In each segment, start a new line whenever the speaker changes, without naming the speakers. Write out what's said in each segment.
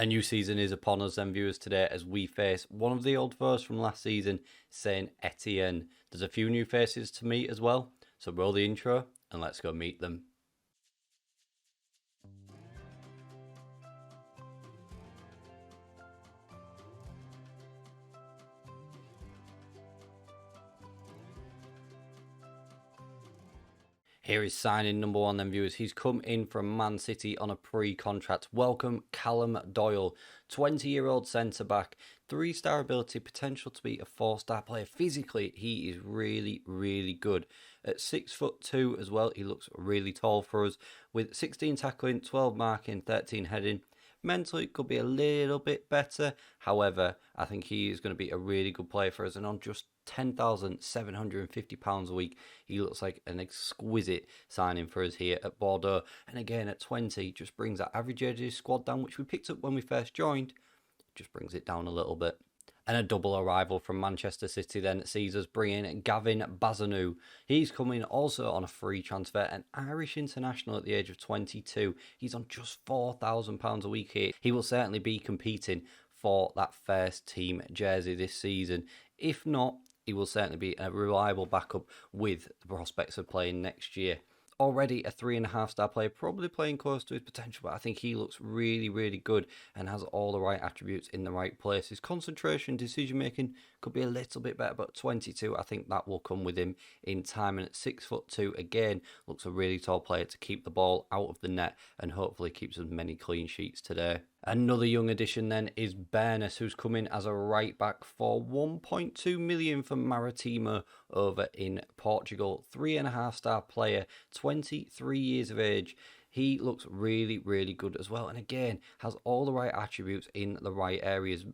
A new season is upon us then, viewers, today as we face one of the old foes from last season, Saint-Étienne. There's a few new faces to meet as well, so roll the intro and let's go meet them. Here is signing number one then, viewers. He's come in from Man City on a pre-contract. Welcome Callum Doyle, 20-year-old centre-back, 3-star ability, potential to be a 4-star player. Physically, he is really, really good. At 6'2" as well, he looks really tall for us, with 16 tackling, 12 marking, 13 heading. Mentally, it could be a little bit better. However, I think he is going to be a really good player for us. And on just £10,750 a week, he looks like an exquisite signing for us here at Bordeaux. And again, at 20, just brings that average age of his squad down, which we picked up when we first joined. Just brings it down a little bit. And a double arrival from Manchester City then sees us bring in Gavin Bazanu. He's coming also on a free transfer, an Irish international at the age of 22. He's on just £4,000 a week here. He will certainly be competing for that first team jersey this season. If not, he will certainly be a reliable backup with the prospects of playing next year. Already a 3.5-star player, probably playing close to his potential, but I think he looks really, really good and has all the right attributes in the right places. Concentration, decision making could be a little bit better, but 22, I think that will come with him in time. And at 6'2", again, looks a really tall player to keep the ball out of the net and hopefully keeps as many clean sheets today. Another young addition then is Bearlenation, who's come in as a right back for 1.2 million from Maritimo over in Portugal. 3.5-star player, 23 years of age. He looks really, really good as well. And again, has all the right attributes in the right areas.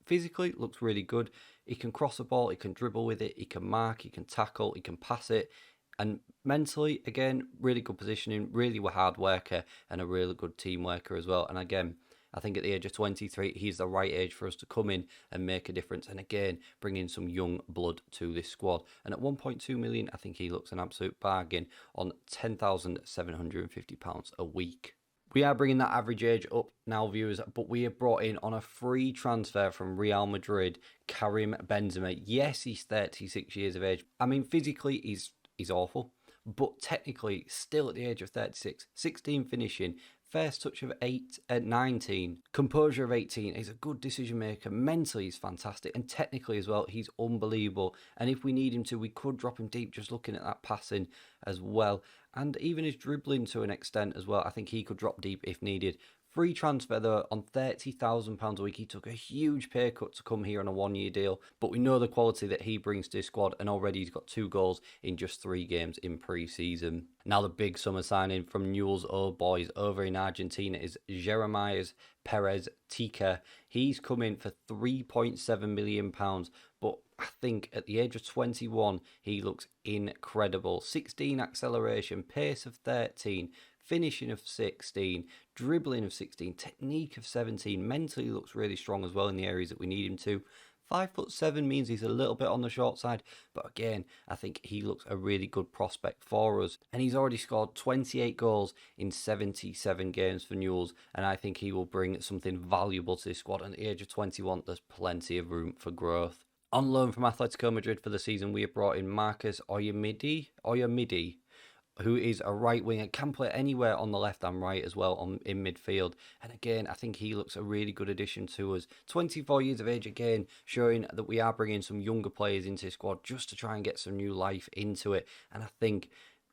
Physically, looks really good. He can cross the ball, he can dribble with it, he can mark, he can tackle, he can pass it. And mentally, again, really good positioning, really a hard worker and a really good team worker as well. And again, I think at the age of 23, he's the right age for us to come in and make a difference. And again, bring in some young blood to this squad. And at 1.2 million, I think he looks an absolute bargain on £10,750 a week. We are bringing that average age up now, viewers, but we have brought in on a free transfer from Real Madrid, Karim Benzema. Yes, he's 36 years of age. I mean, physically, he's awful, but technically, still at the age of 36, 16 finishing, first touch of 19, composure of 18. He's a good decision maker. Mentally, he's fantastic. And technically as well, he's unbelievable. And if we need him to, we could drop him deep just looking at that passing as well. And even his dribbling to an extent as well. I think he could drop deep if needed. Free transfer though on £30,000 a week. He took a huge pay cut to come here on a 1-year deal, but we know the quality that he brings to his squad, and already he's got 2 goals in just 3 games in pre-season. Now the big summer signing from Newell's Old Boys over in Argentina is Jeremias Perez Tica. He's come in for £3.7 million, but I think at the age of 21, he looks incredible. 16 acceleration, pace of 13, finishing of 16, dribbling of 16, technique of 17, mentally looks really strong as well in the areas that we need him to. 5'7" means he's a little bit on the short side, but again, I think he looks a really good prospect for us. And he's already scored 28 goals in 77 games for Newell's, and I think he will bring something valuable to his squad. And at the age of 21, there's plenty of room for growth. On loan from Atletico Madrid for the season, we have brought in Marcus Oyamidi, who is a right winger, can play anywhere on the left and right as well in midfield. And again, I think he looks a really good addition to us. 24 years of age, again, showing that we are bringing some younger players into the squad just to try and get some new life into it. And I think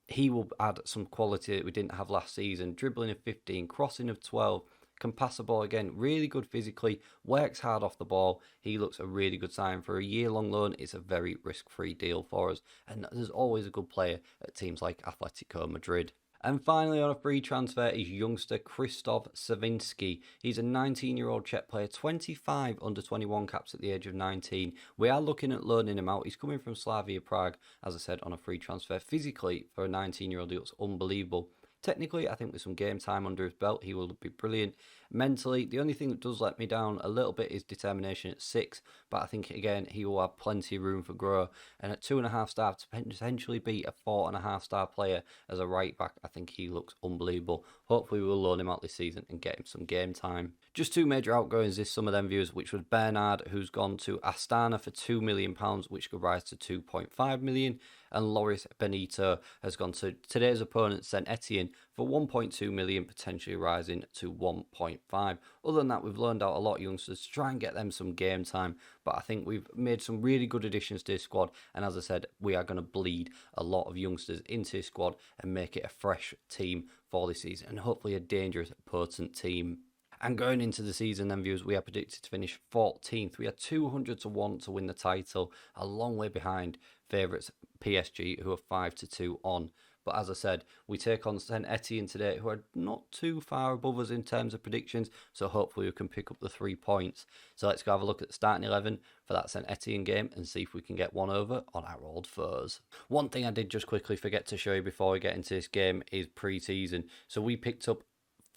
he will add some quality that we didn't have last season. Dribbling of 15, crossing of 12, can pass the ball again, really good physically, works hard off the ball. He looks a really good sign. For a year-long loan, it's a very risk-free deal for us. And there's always a good player at teams like Atletico Madrid. And finally, on a free transfer is youngster Krzysztof Savinski. He's a 19-year-old Czech player, 25 under-21 caps at the age of 19. We are looking at loaning him out. He's coming from Slavia Prague, as I said, on a free transfer. Physically, for a 19-year-old, he looks unbelievable. Technically, I think with some game time under his belt, he will be brilliant. Mentally, the only thing that does let me down a little bit is determination at 6, but I think again he will have plenty of room for growth. And at 2.5 star to potentially be a 4.5 star player as a right back, I think he looks unbelievable. Hopefully we'll loan him out this season and get him some game time. Just two major outgoings this summer then, viewers, which was Bernard, who's gone to Astana for £2 million, which could rise to 2.5 million, and Loris Benito has gone to today's opponent Saint-Étienne for 1.2 million, potentially rising to 1.5. Other than that, we've loaned out a lot of youngsters to try and get them some game time, but I think we've made some really good additions to this squad, and as I said, we are going to bleed a lot of youngsters into this squad and make it a fresh team for this season, and hopefully a dangerous, potent team. And going into the season then, viewers, we are predicted to finish 14th. We are 200 to 1 to win the title, a long way behind favourites PSG, who are 5 to 2 on. But as I said, we take on Saint-Étienne today, who are not too far above us in terms of predictions, so hopefully we can pick up the 3 points. So let's go have a look at the starting 11 for that Saint-Étienne game and see if we can get one over on our old foes. One thing I did just quickly forget to show you before we get into this game is pre-season. So we picked up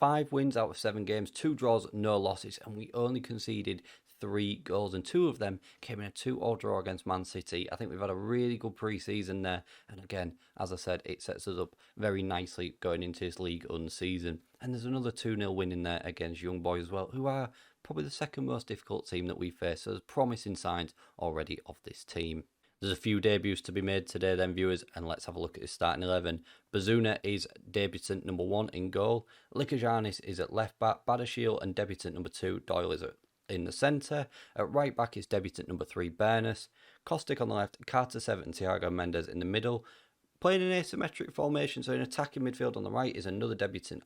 5 wins out of 7 games, 2 draws, no losses, and we only conceded 3 goals, and 2 of them came in a 2-2 draw against Man City. I think we've had a really good pre-season there, and again, as I said, it sets us up very nicely going into this League One season. And there's another 2-0 win in there against Young Boys as well, who are probably the second most difficult team that we face, so there's promising signs already of this team. There's a few debuts to be made today then, viewers, and let's have a look at his starting 11. Bazuna is debutant number 1 in goal. Likajanis is at left back. Badashil and debutant number 2, Doyle, is in the centre. At right back is debutant number 3, Bernas. Kostic on the left, Carter 7 and Thiago Mendes in the middle. Playing an asymmetric formation, so in attacking midfield on the right is another debutant,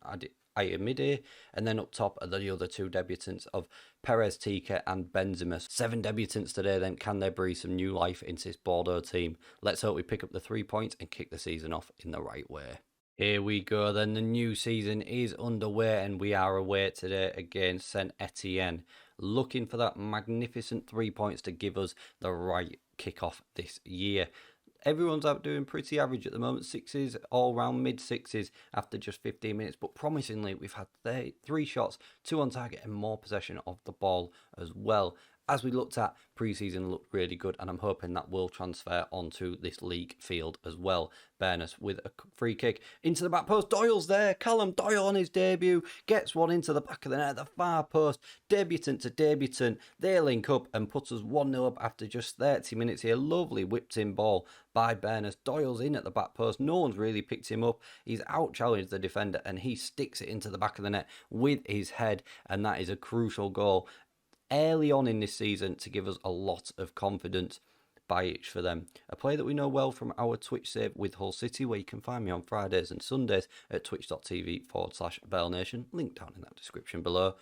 AMD, and then up top are the other 2 debutants of Perez, Tika and Benzema. 7 debutants today then. Can they breathe some new life into this Bordeaux team? Let's hope we pick up the 3 points and kick the season off in the right way. Here we go then, the new season is underway and we are away today against Saint-Étienne. Looking for that magnificent 3 points to give us the right kick-off this year. Everyone's out doing pretty average at the moment, 6s, all round mid-6s after just 15 minutes. But promisingly, we've had 3 shots, 2 on target and more possession of the ball as well. As we looked at, pre-season looked really good, and I'm hoping that will transfer onto this league field as well. Bernas with a free kick into the back post. Doyle's there. Callum Doyle on his debut gets one into the back of the net, the far post. Debutant to debutant. They link up and puts us 1-0 up after just 30 minutes here. Lovely whipped in ball by Bernas. Doyle's in at the back post. No one's really picked him up. He's out-challenged the defender and he sticks it into the back of the net with his head, and that is a crucial goal early on in this season to give us a lot of confidence. Bajic for them. A player that we know well from our Twitch save with Hull City, where you can find me on Fridays and Sundays at twitch.tv/Bearlenation, link down in that description below.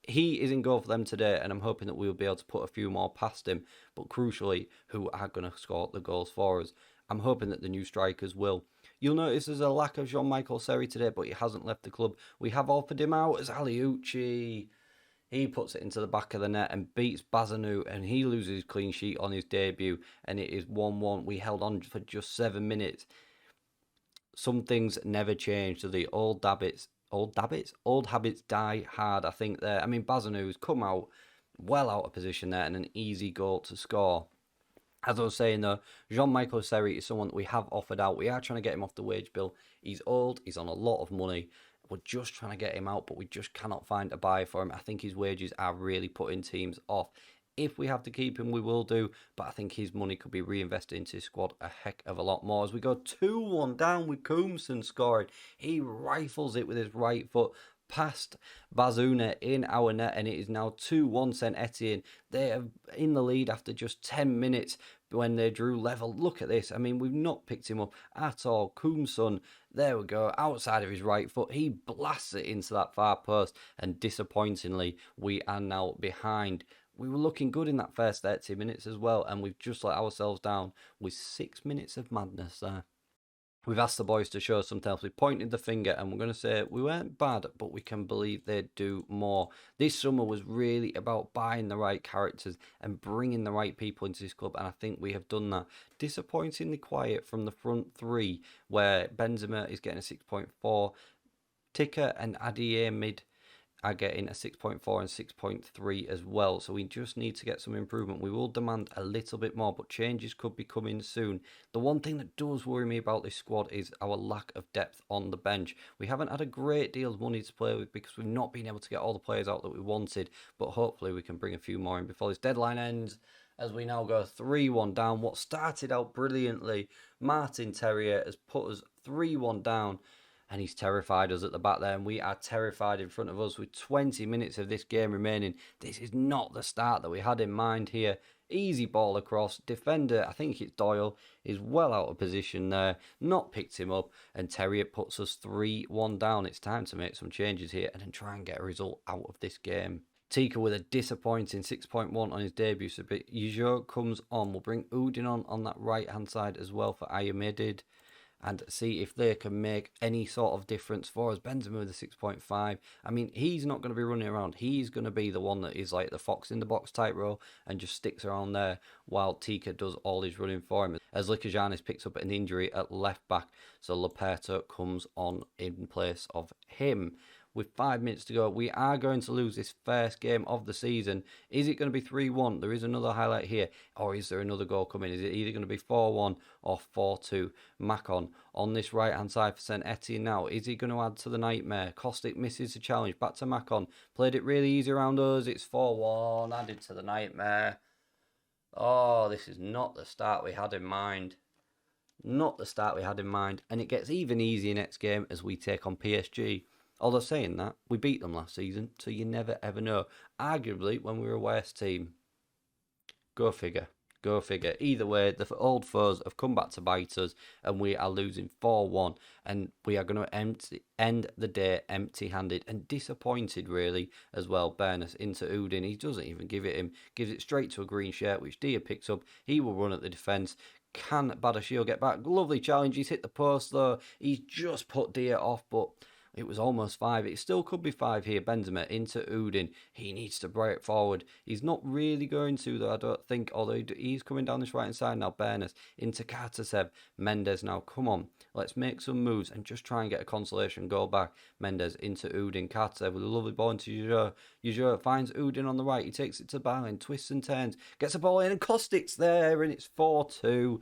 He is in goal for them today, and I'm hoping that we'll be able to put a few more past him, but crucially, who are going to score the goals for us. I'm hoping that the new strikers will. You'll notice there's a lack of Jean-Michel Seri today, but he hasn't left the club. We have offered him out as Aliucci. He puts it into the back of the net and beats Bazanu, and he loses his clean sheet on his debut, and it is 1-1. We held on for just 7 minutes. Some things never change. So the old habits die hard, I think there. I mean, Bazanu's come out well out of position there and an easy goal to score. As I was saying though, Jean-Michel Seri is someone that we have offered out. We are trying to get him off the wage bill. He's old, he's on a lot of money. We're just trying to get him out, but we just cannot find a buyer for him. I think his wages are really putting teams off. If we have to keep him, we will do, but I think his money could be reinvested into his squad a heck of a lot more. As we go 2-1 down with Koomson scoring. He rifles it with his right foot past Bazuna in our net, and it is now 2-1 Saint-Étienne. They are in the lead after just 10 minutes when they drew level. Look at this. I mean, we've not picked him up at all. Koomson, there we go, outside of his right foot. He blasts it into that far post, and disappointingly, we are now behind. We were looking good in that first 30 minutes as well, and we've just let ourselves down with 6 minutes of madness there. We've asked the boys to show something else. We pointed the finger and we're going to say we weren't bad, but we can believe they'd do more. This summer was really about buying the right characters and bringing the right people into this club, and I think we have done that. Disappointingly quiet from the front 3, where Benzema is getting a 6.4. Tika and Adiyemid are getting a 6.4 and 6.3 as well, so we just need to get some improvement. We will demand a little bit more, but changes could be coming soon. The one thing that does worry me about this squad is our lack of depth on the bench. We haven't had a great deal of money to play with because we've not been able to get all the players out that we wanted, but hopefully we can bring a few more in before this deadline ends, as we now go 3-1 down. What started out brilliantly, Martin Terrier has put us 3-1 down, and he's terrified us at the back there, and we are terrified in front of us with 20 minutes of this game remaining. This is not the start that we had in mind here. Easy ball across. Defender, I think it's Doyle, is well out of position there. Not picked him up, and Terrier puts us 3-1 down. It's time to make some changes here and then try and get a result out of this game. Tika with a disappointing 6.1 on his debut. So Yujor comes on. We'll bring Udin on that right-hand side as well for AMD, and see if they can make any sort of difference for us. Benzema with a 6.5. I mean, he's not going to be running around. He's going to be the one that is like the fox in the box type role and just sticks around there while Tika does all his running for him. As Likajanis picks up an injury at left back, so Laperto comes on in place of him. With 5 minutes to go, we are going to lose this first game of the season. Is it going to be 3-1? There is another highlight here. Or is there another goal coming? Is it either going to be 4-1 or 4-2? Macon on this right-hand side for Saint-Étienne now. Is he going to add to the nightmare? Kostic misses the challenge. Back to Macon. Played it really easy around us. It's 4-1. Added to the nightmare. Oh, this is not the start we had in mind. Not the start we had in mind. And it gets even easier next game as we take on PSG. Although saying that, we beat them last season, so you never ever know. Arguably, when we were a worse team. Go figure. Go figure. Either way, the old foes have come back to bite us, and we are losing 4-1. And we are going to end the day empty-handed and disappointed, really, as well. Berners into Udin. He doesn't even give it him. Gives it straight to a green shirt, which Dia picks up. He will run at the defence. Can Badashil get back? Lovely challenge. He's hit the post, though. He's just put Dia off, but it was almost 5. It still could be 5 here. Benzema into Udin. He needs to break forward. He's not really going to, though, I don't think. Although he's coming down this right-hand side now. Berners into Kartasev. Mendes now. Come on. Let's make some moves and just try and get a consolation goal back. Mendes into Udin. Kartasev with a lovely ball into Yujor. Yujor finds Udin on the right. He takes it to Barlin. Twists and turns. Gets a ball in and Kostic's there. And it's 4-2.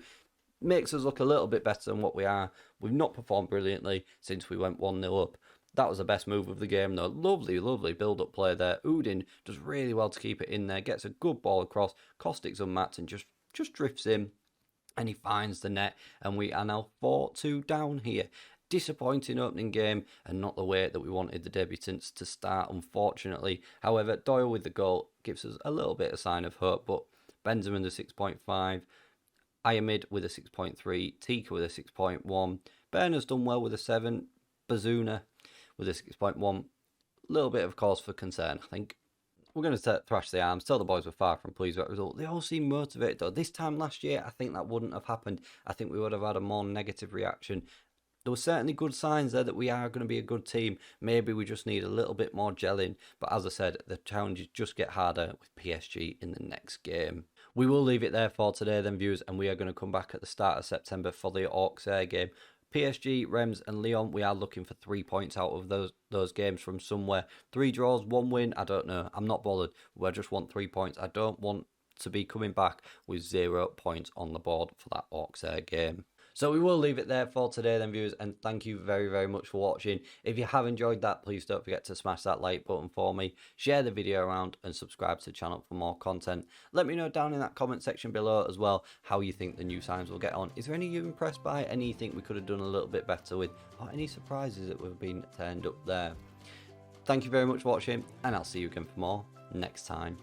Makes us look a little bit better than what we are. We've not performed brilliantly since we went 1-0 up. That was the best move of the game, though. Lovely, lovely build-up play there. Udin does really well to keep it in there. Gets a good ball across. Kostic's unmatched and just drifts in. And he finds the net. And we are now 4-2 down here. Disappointing opening game and not the way that we wanted the debutants to start, unfortunately. However, Doyle with the goal gives us a little bit of sign of hope. But Benzema the 6.5. Ayamid with a 6.3, Tika with a 6.1, Berner's done well with a 7, Bazuna with a 6.1. Little bit of cause for concern, I think. We're going to thrash the arms, tell the boys we're far from pleased with that result. They all seem motivated though. This time last year, I think that wouldn't have happened. I think we would have had a more negative reaction. There were certainly good signs there that we are going to be a good team. Maybe we just need a little bit more gelling. But as I said, the challenges just get harder with PSG in the next game. We will leave it there for today then, viewers, and we are going to come back at the start of September for the Auxerre game. PSG, Reims and Lyon, we are looking for 3 points out of those games from somewhere. 3 draws, 1 win, I don't know. I'm not bothered. I just want 3 points. I don't want to be coming back with 0 points on the board for that Auxerre game. So we will leave it there for today then, viewers, and thank you very, very much for watching. If you have enjoyed that, please don't forget to smash that like button for me, share the video around and subscribe to the channel for more content. Let me know down in that comment section below as well how you think the new signs will get on. Is there any you're impressed by, any you think we could have done a little bit better with, or any surprises that we've been turned up there? Thank you very much for watching, and I'll see you again for more next time.